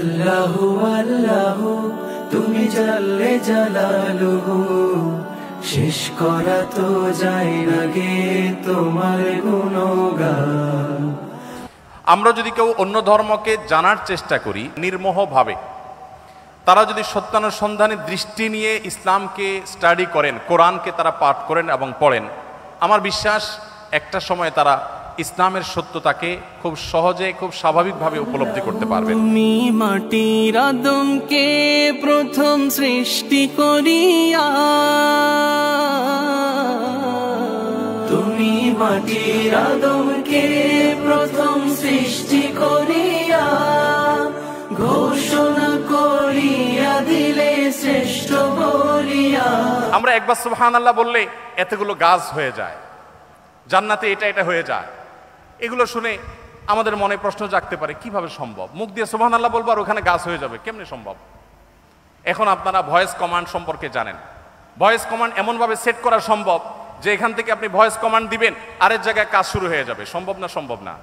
আল্লাহু আল্লাহু তুমি জাল্লে জালালুহু, শেষ করা তো যায় না গে তোমার গুণগান। আমরা যদি কেউ অন্য ধর্মকে জানার চেষ্টা করি নির্মোহভাবে, তারা যদি সত্যানুসন্ধানী দৃষ্টি নিয়ে ইসলামকে স্টাডি করেন, কোরআনকে তারা পাঠ করেন এবং পড়েন, আমার বিশ্বাস একটা সময় তারা ইসলামের সত্যতাকে খুব সহজে খুব স্বাভাবিকভাবে উপলব্ধি করতে পারবেন। তুমি মাটির আদমকে প্রথম সৃষ্টি করিয়া, তুমি মাটির আদমকে প্রথম সৃষ্টি করিয়া, ঘোষণা করিয়া দিলে শ্রেষ্ঠ বলিয়া। আমরা একবার সুবহানাল্লাহ বললে এতগুলো গাছ হয়ে যায়, জান্নাতে এটা এটা হয়ে যায়। এগুলো শুনে আমাদের মনে প্রশ্ন জাগতে পারে, কিভাবে সম্ভব? মুখ দিয়ে সুবহানাল্লাহ বলবো আর ওখানে গাছ হয়ে যাবে, কেমনে সম্ভব? এখন আপনারা ভয়েস কমান্ড সম্পর্কে জানেন। ভয়েস কমান্ড এমনভাবে সেট করা সম্ভব যে এখান থেকে আপনি ভয়েস কমান্ড দিবেন, আরেক জায়গায় কাজ শুরু হয়ে যাবে। সম্ভব না? সম্ভব না।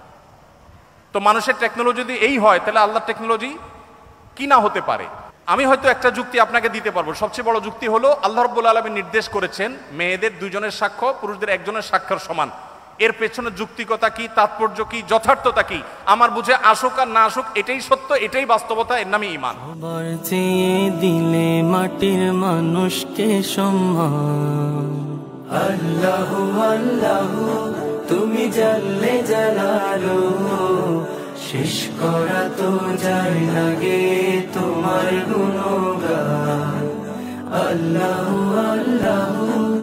তো মানুষের টেকনোলজি যদি এই হয়, তাহলে আল্লাহর টেকনোলজি কি না হতে পারে? আমি হয়তো একটা যুক্তি আপনাকে দিতে পারবো। সবচেয়ে বড় যুক্তি হলো, আল্লাহ রাব্বুল আলামিন নির্দেশ করেছেন মেয়েদের দুইজনের সাক্ষ্য পুরুষদের একজনের সাক্ষ্যের সমান। এর পেছনে যুক্তিকতা কি, তাৎপর্য কি, যথার্থতা কি, আমার বুঝে আসুক আর না আসুক, এটাই সত্য, এটাই বাস্তবতা, এর নামই ঈমান। সবার চেয়ে দিলে মাটির মানুষকে সম্মান। আল্লাহু আল্লাহু তুমি জাল্লে জালালুহু, শেষ করা তো যায় না গে তোমার গুণগান। আল্লাহু আল্লাহু